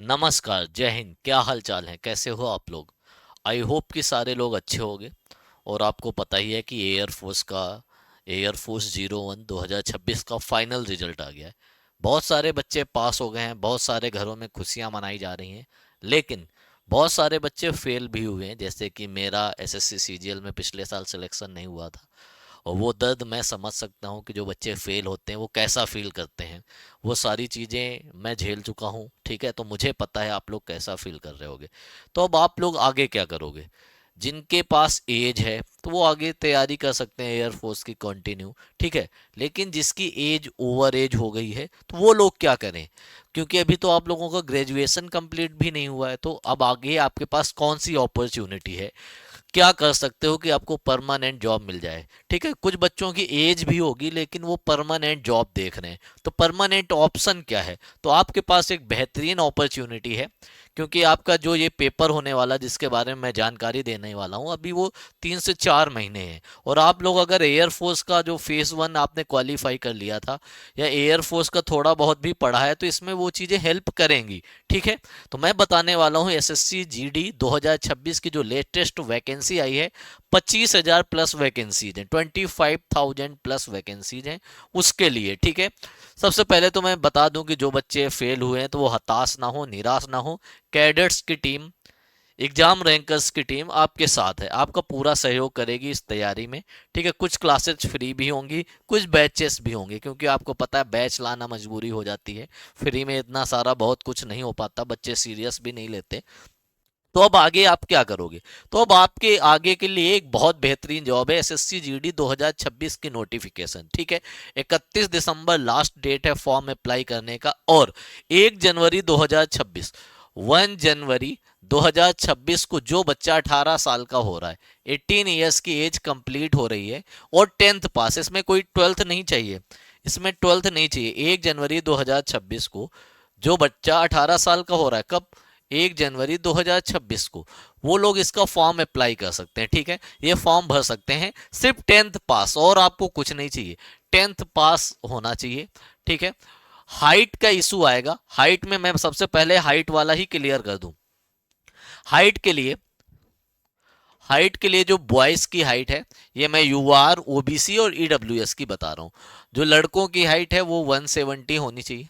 नमस्कार, जय हिंद। क्या हाल चाल है, कैसे हो आप लोग? आई होप कि सारे लोग अच्छे होंगे। और आपको पता ही है कि एयरफोर्स 01 2026 का फाइनल रिजल्ट आ गया है। बहुत सारे बच्चे पास हो गए हैं, बहुत सारे घरों में खुशियां मनाई जा रही हैं। लेकिन बहुत सारे बच्चे फेल भी हुए हैं, जैसे कि मेरा एसएससी सीजीएल में पिछले साल सिलेक्शन नहीं हुआ था। और वो दर्द मैं समझ सकता हूँ कि जो बच्चे फेल होते हैं वो कैसा फील करते हैं। वो सारी चीज़ें मैं झेल चुका हूँ, ठीक है, तो मुझे पता है आप लोग कैसा फील कर रहे होगे। तो अब आप लोग आगे क्या करोगे? जिनके पास एज है तो वो आगे तैयारी कर सकते हैं एयरफोर्स की कंटिन्यू, ठीक है। लेकिन जिसकी एज ओवर एज हो गई है तो वो लोग क्या करें? क्योंकि अभी तो आप लोगों का ग्रेजुएशन कंप्लीट भी नहीं हुआ है, तो अब आगे आपके पास कौन सी अपॉर्चुनिटी है? क्या कर सकते हो कि आपको परमानेंट जॉब मिल जाए? ठीक है, कुछ बच्चों की एज भी होगी लेकिन वो परमानेंट जॉब देख रहे हैं। तो परमानेंट ऑप्शन क्या है? तो आपके पास एक बेहतरीन अपॉर्चुनिटी है। क्योंकि आपका जो ये पेपर होने वाला, जिसके बारे में मैं जानकारी देने वाला हूँ, अभी वो 3 से 4 महीने हैं। और आप लोग अगर एयरफोर्स का जो फेज 1 आपने क्वालिफाई कर लिया था, या एयरफोर्स का थोड़ा बहुत भी पढ़ा है, तो इसमें वो चीज़ें हेल्प करेंगी। ठीक है, तो मैं बताने वाला हूँ एसएससी जीडी 2026 की जो लेटेस्ट वैकेंसी आई है। 25,000 प्लस वैकेंसीज हैं, 25,000 प्लस वैकेंसीज हैं उसके लिए। ठीक है, सबसे पहले तो मैं बता दूं कि जो बच्चे फेल हुए हैं तो वो हताश ना हो, निराश ना हो। कैडेट्स की टीम, एग्जाम रैंकर्स की टीम आपके साथ है, आपका पूरा सहयोग करेगी इस तैयारी में। ठीक है, कुछ क्लासेस फ्री भी होंगी, कुछ बैचेस भी होंगे, क्योंकि आपको पता है बैच लाना मजबूरी हो जाती है। फ्री में इतना सारा बहुत कुछ नहीं हो पाता, बच्चे सीरियस भी नहीं लेते। तो अब आगे आप क्या करोगे? तो अब आपके आगे के लिए एक बहुत बेहतरीन जॉब है, एसएससी जीडी 2026 की नोटिफिकेशन। ठीक है, 31 दिसंबर लास्ट डेट है फॉर्म अप्लाई करने का। और 1 जनवरी 2026, 1 जनवरी 2026 को जो बच्चा 18 साल का हो रहा है, 18 ईयर्स की एज कंप्लीट हो रही है, और 10th पास, इसमें कोई 12th नहीं चाहिए, इसमें 12th नहीं चाहिए। 1 जनवरी 2026 को जो बच्चा 18 साल का हो रहा है, कब? 1 जनवरी 2026 को वो लोग इसका फॉर्म अप्लाई कर सकते हैं। ठीक है, ये फॉर्म भर सकते हैं, सिर्फ 10th पास, और आपको कुछ नहीं चाहिए, 10th पास होना चाहिए। ठीक है, हाइट का इशू आएगा। हाइट में मैं सबसे पहले हाइट वाला ही क्लियर कर दूं। हाइट के लिए हाइट के लिए जो बॉयज की हाइट है, ये मैं यूआर, ओबीसी और ईडब्ल्यूएस की बता रहा हूं। जो लड़कों की हाइट है वो 170 होनी चाहिए,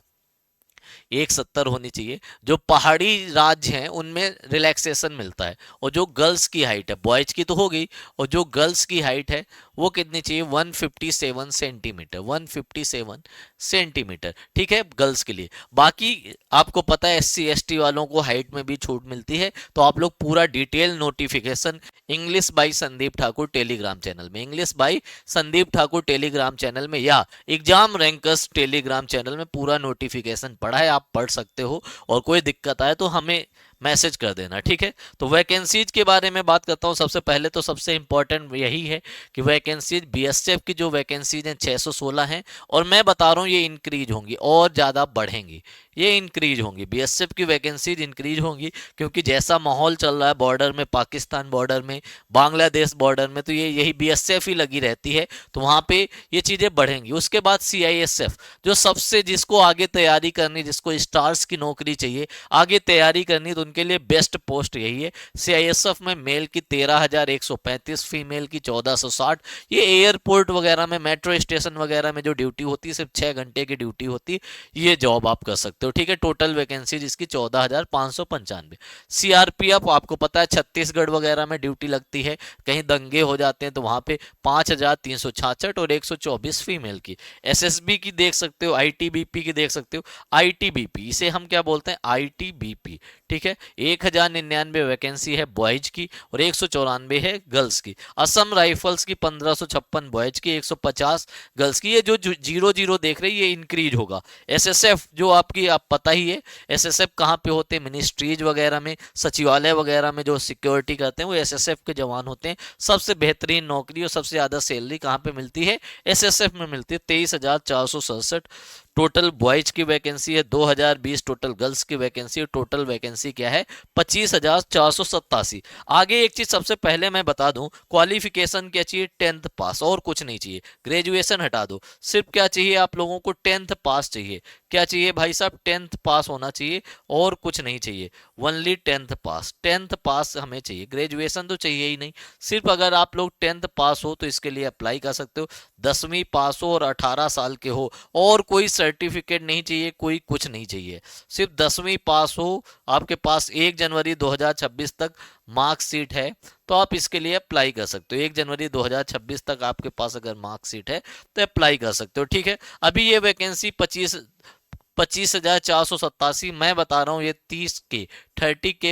170 होनी चाहिए। जो पहाड़ी राज्य हैं उनमें रिलैक्सेशन मिलता है। और जो गर्ल्स की हाइट है, बॉयज की तो हो गई, और जो गर्ल्स की हाइट है वो कितनी चाहिए? 157 सेंटीमीटर, 157 सेंटीमीटर। ठीक है, गर्ल्स के लिए। बाकी आपको पता है एससी एसटी वालों को हाइट में भी छूट मिलती है। तो आप लोग पूरा detail notification English by Sandeep Thakur Telegram channel में, English by Sandeep Thakur Telegram channel में, या एग्जाम रैंकर्स टेलीग्राम चैनल में पूरा नोटिफिकेशन पड़ा है, आप पढ़ सकते हो। और कोई दिक्कत आए तो हमें मैसेज कर देना। ठीक है, तो वैकेंसीज के बारे में बात करता हूँ। सबसे पहले तो सबसे इंपॉर्टेंट यही है कि वैकेंसीज बीएसएफ की जो वैकेंसीज हैं 616 हैं। और मैं बता रहा हूँ ये इंक्रीज होंगी और ज़्यादा बढ़ेंगी, ये इंक्रीज होंगी, बीएसएफ की वैकेंसीज इंक्रीज होंगी। क्योंकि जैसा माहौल चल रहा है बॉर्डर में, पाकिस्तान बॉर्डर में, बांग्लादेश बॉर्डर में, तो ये यही बीएसएफ ही लगी रहती है, तो वहाँ पे ये चीज़ें बढ़ेंगी। उसके बाद सीआईएसएफ, जो सबसे, जिसको आगे तैयारी करनी, जिसको स्टार्स की नौकरी चाहिए, आगे तैयारी करनी, तो उनके लिए बेस्ट पोस्ट यही है। सीआईएसएफ में मेल की 13,135, फीमेल की 1,460। ये एयरपोर्ट वगैरह में, मेट्रो स्टेशन वगैरह में जो ड्यूटी होती है, सिर्फ 6 घंटे की ड्यूटी होती है, ये जॉब आप कर सकते हो। ठीक है, टोटल वैकेंसी जिसकी 14,595। सीआरपीएफ आपको पता है छत्तीसगढ़ वगैरह में ड्यूटी लगती है, कहीं दंगे हो जाते हैं तो वहां पे 5,366 और 124 फीमेल की। एसएसबी की देख सकते हो, आईटीबीपी की देख सकते हो। आईटीबीपी, इसे हम क्या बोलते हैं? आईटीबीपी। ठीक है, 1,099 वैकेंसी है बॉयज की, और 194 है गर्ल्स की। असम राइफल्स की 1,556 बॉयज की, 150 गर्ल्स की। ये जो 00 देख रहे हैं ये इंक्रीज होगा। एसएसएफ जो आपकी, आप पता ही है एसएसएफ कहाँ पे होते हैं, मिनिस्ट्रीज वगैरह में, सचिवालय वगैरह में जो सिक्योरिटी करते हैं वो एसएसएफ के जवान होते हैं। सबसे बेहतरीन नौकरी और सबसे ज्यादा सैलरी कहाँ पे मिलती है? एसएसएफ में मिलती है, 23,467 टोटल बॉयज की वैकेंसी है 2020, टोटल गर्ल्स की वैकेंसी, टोटल वैकेंसी क्या है 25,487। आगे एक चीज सबसे पहले मैं बता दूं, क्वालिफिकेशन क्या चाहिए, 10th पास, और कुछ नहीं चाहिए, ग्रेजुएशन हटा दो, सिर्फ क्या चाहिए आप लोगों को 10th पास चाहिए। क्या चाहिए भाई साहब, 10th पास होना चाहिए और कुछ नहीं चाहिए, ओनली 10th पास, 10th पास हमें चाहिए, ग्रेजुएशन तो चाहिए ही नहीं। सिर्फ अगर आप लोग 10th पास हो तो इसके लिए अप्लाई कर सकते हो, 10वीं पास हो और 18 साल के हो, और कोई सर्टिफिकेट नहीं चाहिए, कोई कुछ नहीं चाहिए, सिर्फ 10वीं पास हो, आपके पास 1 जनवरी 2026 तक मार्कशीट है तो आप इसके लिए अप्लाई कर सकते हो। 1 जनवरी 2026 तक आपके पास अगर मार्कशीट है तो अप्लाई कर सकते हो, ठीक है। अभी ये वैकेंसी 25,487, मैं बता रहा हूँ ये 30 के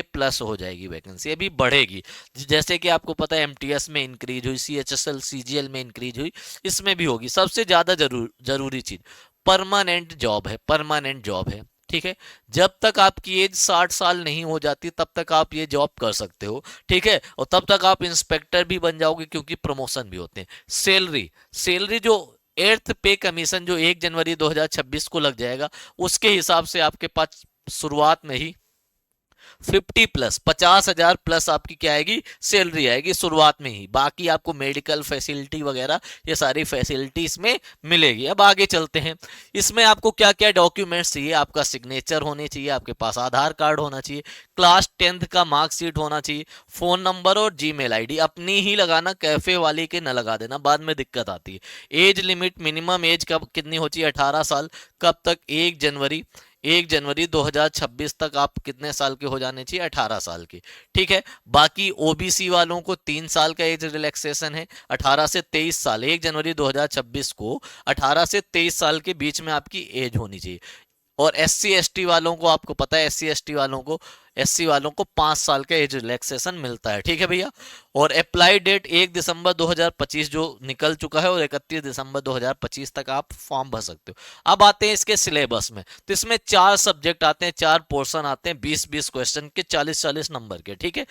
प्लस हो जाएगी वैकेंसी, अभी बढ़ेगी। जैसे कि आपको पता है एमटीएस में इंक्रीज हुई, सीएचएसएल सीजीएल में इंक्रीज हुई, इसमें भी होगी। सबसे ज्यादा जरूरी चीज परमानेंट जॉब है, परमानेंट जॉब है, ठीक है। जब तक आपकी एज 60 साल नहीं हो जाती तब तक आप ये जॉब कर सकते हो, ठीक है। और तब तक आप इंस्पेक्टर भी बन जाओगे क्योंकि प्रमोशन भी होते हैं। सैलरी, सैलरी जो एर्थ पे कमीशन जो 1 जनवरी 2026 को लग जाएगा, उसके हिसाब से आपके पास शुरुआत में ही 50,000 प्लस आपकी क्या आएगी, सैलरी आएगी शुरुआत में ही। बाकी आपको मेडिकल फैसिलिटी वगैरह ये सारी फैसिलिटी इसमें मिलेगी। अब आगे चलते हैं, इसमें आपको क्या क्या डॉक्यूमेंट्स चाहिए, आपका सिग्नेचर होने चाहिए, आपके पास आधार कार्ड होना चाहिए, क्लास 10th का मार्कशीट होना चाहिए, फोन नंबर और जीमेल आईडी अपनी ही लगाना, कैफे वाले के न लगा देना, बाद में दिक्कत आती है। एज लिमिट, मिनिमम एज कब कितनी होती है, 18 साल। कब तक, 1 जनवरी 2026 तक आप कितने साल के हो जाने चाहिए, 18 साल के, ठीक है। बाकी ओबीसी वालों को 3 साल का एज रिलैक्सेशन है, 18 से 23 साल, 1 जनवरी 2026 को 18 से 23 साल के बीच में आपकी एज होनी चाहिए। और एससी एसटी वालों को, आपको पता है एससी वालों को 5 साल का एज रिलैक्सेशन मिलता है, ठीक है भैया। और अप्लाई डेट 1 दिसंबर 2025 जो निकल चुका है, और 31 दिसंबर 2025 तक आप फॉर्म भर सकते हो। अब आते हैं इसके सिलेबस में, तो इसमें 4 सब्जेक्ट आते हैं, 4 पोर्शन आते हैं, 20-20 क्वेश्चन के, 40-40 नंबर के, ठीक है।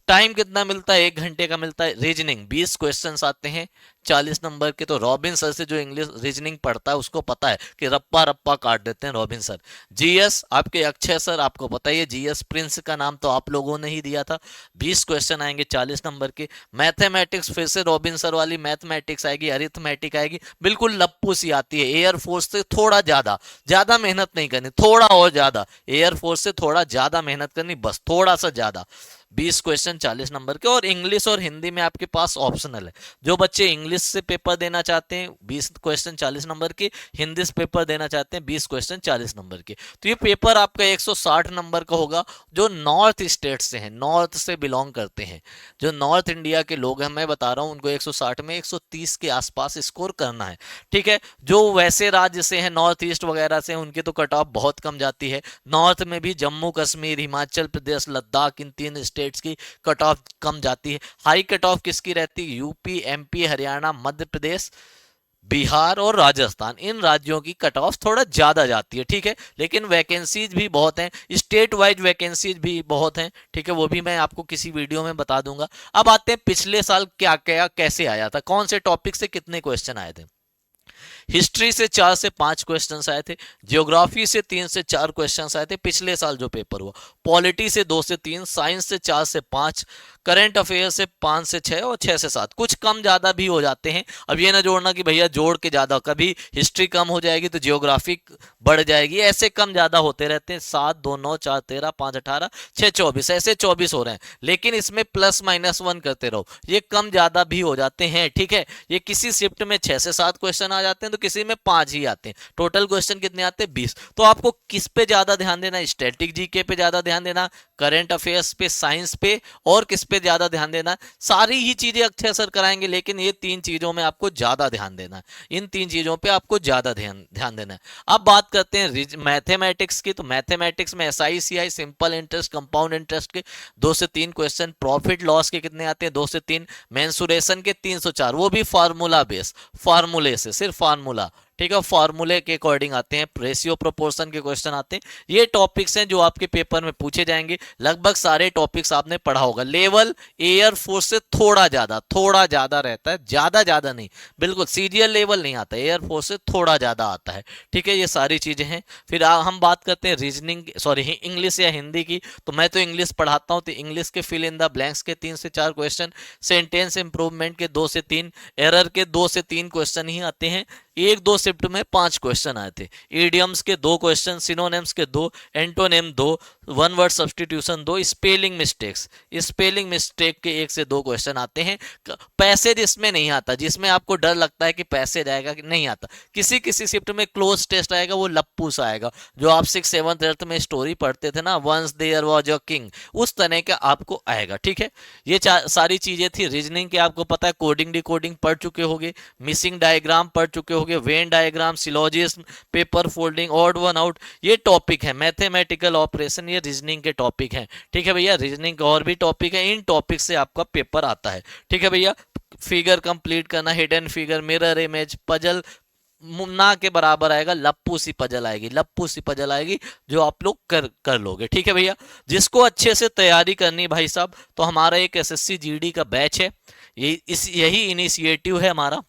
टाइम कितना मिलता है, 1 घंटे का मिलता है। रीजनिंग 20 क्वेश्चंस आते हैं, 40 नंबर के। तो रॉबिन सर से जो इंग्लिश रीजनिंग पढ़ता है उसको पता है कि रप्पा रप्पा काट देते हैं रॉबिन सर। जीएस आपके अक्षय सर, आपको पता ही है, जीएस प्रिंस का नाम तो आप लोगों ने ही दिया था। 20 क्वेश्चन आएंगे 40 नंबर के। मैथमेटिक्स फिर से रॉबिन सर वाली मैथमेटिक्स आएगी, अरिथमेटिक आएगी, बिल्कुल लप्पू सी आती है। एयरफोर्स से थोड़ा ज्यादा ज्यादा मेहनत नहीं करनी, थोड़ा और ज्यादा, एयरफोर्स से थोड़ा ज्यादा मेहनत करनी, बस थोड़ा सा ज्यादा। 20 क्वेश्चन 40 नंबर के। और इंग्लिश और हिंदी में आपके पास ऑप्शनल है, जो बच्चे इंग्लिश से पेपर देना चाहते हैं 20 क्वेश्चन 40 नंबर के, हिंदी से पेपर देना चाहते हैं 20 क्वेश्चन 40 नंबर के। तो ये पेपर आपका 160 नंबर का होगा। जो नॉर्थ स्टेट से हैं, नॉर्थ से बिलोंग करते हैं, जो नॉर्थ इंडिया के लोग हैं, मैं बता रहा हूं उनको 160 में 130 के आसपास स्कोर करना है, ठीक है। जो वैसे राज्य से हैं, नॉर्थ ईस्ट वगैरह से, उनकी तो कट ऑफ बहुत कम जाती है। नॉर्थ में भी जम्मू कश्मीर, हिमाचल प्रदेश, लद्दाख, इन 3 स्टेट्स की कट ऑफ कम जाती है। हाई कट ऑफ किसकी रहती है, यूपी, एमपी, हरियाणा, मध्य प्रदेश, बिहार और राजस्थान, इन राज्यों की कट ऑफ थोड़ा ज्यादा जाती है, ठीक है। लेकिन वैकेंसीज भी बहुत हैं, स्टेट वाइज वैकेंसीज भी बहुत हैं, ठीक है। वो भी मैं आपको किसी वीडियो में बता दूंगा। अब आते हैं पिछले साल क्या क्या कैसे आया था, कौन से टॉपिक से कितने क्वेश्चन आए थे। हिस्ट्री से 4 से 5 क्वेश्चंस आए थे, ज्योग्राफी से 3 से 4 क्वेश्चंस आए थे पिछले साल जो पेपर हुआ, पॉलिटी से 2 से 3, साइंस से 4 से 5, करंट अफेयर से 5 से 6 और 6 से 7। कुछ कम ज्यादा भी हो जाते हैं। अब ये ना जोड़ना कि भैया जोड़ के ज्यादा, कभी हिस्ट्री कम हो जाएगी तो जियोग्राफी बढ़ जाएगी, ऐसे कम ज्यादा होते रहते हैं। 7 2 9 4 13 5 18 6 24, ऐसे 24 हो रहे हैं। लेकिन इसमें +-1 करते रहो, ये कम ज्यादा भी हो जाते हैं, ठीक है। ये किसी शिफ्ट में 6 से 7 क्वेश्चन आ जाते हैं तो किसी में 5 ही आते हैं। टोटल क्वेश्चन कितने आते हैं, 20। तो आपको किस पे ज्यादा ध्यान देना, स्टैटिक जीके पे ज्यादा ध्यान देना, करंट अफेयर्स पे, साइंस पे, और किस पे ज्यादा ध्यान देना। सारी ही चीजें अक्षय सर कराएंगे, लेकिन ये 3 चीजों में आपको ज्यादा ध्यान देना है, इन 3 चीजों पे आपको ज्यादा ध्यान देना है। अब बात करते हैं मैथमेटिक्स की। तो मैथमेटिक्स में SI CI, simple interest, compound interest के 2 से 3 क्वेश्चन, प्रॉफिट लॉस के कितने आते हैं, 2 से 3, मेंसुरेशन के 304, वो भी फार्मूला बेस, फार्मूले से, सिर्फ फार्मूला, ठीक है, फॉर्मूले के अकॉर्डिंग आते हैं, रेशियो प्रोपोर्शन के क्वेश्चन आते हैं। ये टॉपिक्स हैं जो आपके पेपर में पूछे जाएंगे। लगभग सारे टॉपिक्स आपने पढ़ा होगा। लेवल एयरफोर्स से थोड़ा ज्यादा रहता है, ज्यादा ज्यादा नहीं, बिल्कुल सीरियल लेवल नहीं आता, एयरफोर्स से थोड़ा ज्यादा आता है। ठीक है, ये सारी चीजें हैं। फिर हम बात करते हैं रीजनिंग, सॉरी इंग्लिश या हिंदी की। तो मैं तो इंग्लिश पढ़ाता हूँ, तो इंग्लिश के फिल इन द ब्लैंक्स के 3 से 4 क्वेश्चन, सेंटेंस इंप्रूवमेंट के 2 से 3, एरर के 2 से 3 क्वेश्चन ही आते हैं। 1-2 शिफ्ट में 5 क्वेश्चन आए थे। ईडियम्स के 2 क्वेश्चन, सिनोनिम्स के 2, antonym 2, one word substitution 2, spelling mistake के 1 से 2 क्वेश्चन आते हैं। पैसेज इसमें नहीं आता, जिसमें आपको डर लगता है कि पैसेज आएगा, कि नहीं आता। किसी किसी शिफ्ट में क्लोज टेस्ट आएगा, वो लप्पू सा आएगा, जो आप 6th 7th 8th में स्टोरी पढ़ते थे ना, once there was a king, उस तरह का आपको आएगा। ठीक है, ये सारी चीजें थी रीजनिंग के। आपको पता है कोडिंग डिकोडिंग पढ़ चुके होगे, मिसिंग डायग्राम पढ़ चुके होगे, Venn diagram, syllogism, paper folding, odd one out, ये टॉपिक है। मैथमेटिकल ऑपरेशन, ये रीजनिंग के टॉपिक हैं। ठीक है भैया, रीजनिंग और भी टॉपिक है, इन टॉपिक से आपका पेपर आता है। ठीक है भैया, फिगर कंप्लीट करना, hidden figure, mirror image, puzzle ना के बराबर आएगा, लप्पू सी पजल आएगी जो आप लोग कर लोगे। ठीक है भैया, जिसको अच्छे से तैयारी करनी भाई साहब, तो हमारा एक एसएससी जीडी का बैच है, यही इनिशिएटिव है हमारा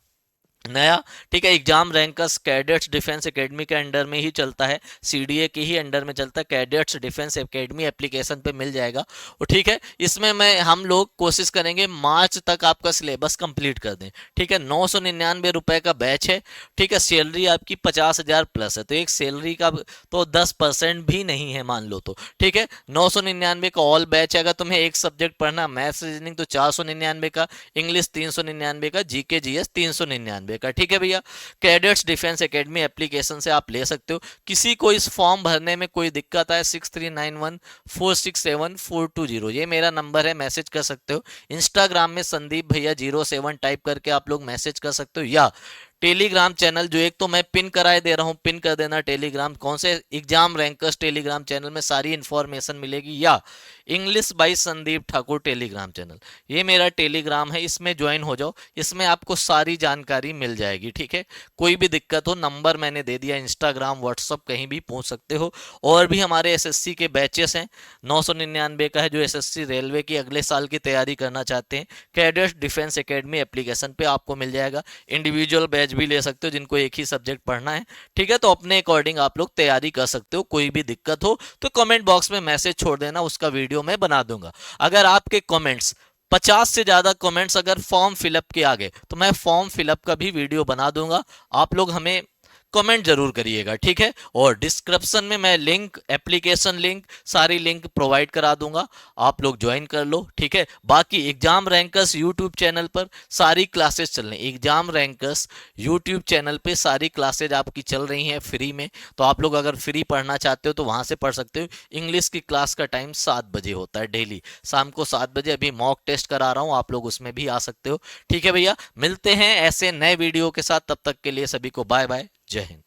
नया। ठीक है, exam rankers cadets defence academy के अंडर में ही चलता है, सीडीए के ही अंडर में चलता है। कैडेट्स डिफेंस एकेडमी एप्लीकेशन पे मिल जाएगा। और ठीक है, इसमें हम लोग कोशिश करेंगे मार्च तक आपका सिलेबस कंप्लीट कर दें। ठीक है, 999 रुपए का बैच है। ठीक है, सैलरी आपकी 50,000 प्लस है, तो एक सैलरी का तो 10% भी नहीं है मान लो तो। ठीक है, 999 का ऑल बैच है। अगर तुम्हें एक सब्जेक्ट पढ़ना मैथ्स रीजनिंग तो 499 का, इंग्लिश 399 का, जीके जीएस 399 का। ठीक है भैया, कैडेट्स डिफेंस एकेडमी एप्लीकेशन से आप ले सकते हो। किसी को इस फॉर्म भरने में कोई दिक्कत आए, 6391467420, ये मेरा नंबर है, मैसेज कर सकते हो। इंस्टाग्राम में संदीप भैया 07 टाइप करके आप लोग मैसेज कर सकते हो, या टेलीग्राम चैनल जो एक तो मैं पिन कराए दे रहा हूं, पिन कर देना टेलीग्राम, कौन से एग्जाम रैंकर्स टेलीग्राम चैनल में सारी इंफॉर्मेशन मिलेगी, या English by Sandeep Thakur Telegram channel, ये मेरा टेलीग्राम है, इसमें ज्वाइन हो जाओ, इसमें आपको सारी जानकारी मिल जाएगी। ठीक है, कोई भी दिक्कत हो, नंबर मैंने दे दिया, इंस्टाग्राम व्हाट्सअप कहीं भी पूछ सकते हो। और भी हमारे एसएससी के बैचेस हैं, 999 का है जो एसएससी रेलवे की अगले साल की तैयारी करना चाहते हैं, कैडेट्स डिफेंस एकेडमी एप्लीकेशन पे आपको मिल जाएगा। इंडिविजुअल बैच भी ले सकते हो जिनको एक ही सब्जेक्ट पढ़ना है। ठीक है, तो अपने अकॉर्डिंग आप लोग तैयारी कर सकते हो। कोई भी दिक्कत हो तो कमेंट बॉक्स में मैसेज छोड़ देना, उसका वीडियो मैं बना दूंगा। अगर आपके कमेंट्स 50 से ज्यादा कमेंट्स अगर फॉर्म फिलअप के आगे, तो मैं फॉर्म फिलअप का भी वीडियो बना दूंगा। आप लोग हमें कमेंट जरूर करिएगा। ठीक है, और डिस्क्रिप्शन में मैं लिंक, एप्लीकेशन लिंक, सारी लिंक प्रोवाइड करा दूंगा, आप लोग ज्वाइन कर लो। ठीक है, बाकी एग्जाम रैंकर्स यूट्यूब चैनल पर सारी क्लासेस चल रही हैं, एग्जाम रैंकर्स यूट्यूब चैनल पे सारी क्लासेज आपकी चल रही हैं फ्री में। तो आप लोग अगर फ्री पढ़ना चाहते हो तो वहां से पढ़ सकते हो। इंग्लिश की क्लास का टाइम 7 बजे होता है, डेली शाम को 7 बजे। अभी मॉक टेस्ट करा रहा हूं, आप लोग उसमें भी आ सकते हो। ठीक है भैया, मिलते हैं ऐसे नए वीडियो के साथ, तब तक के लिए सभी को बाय बाय, जय हिंद।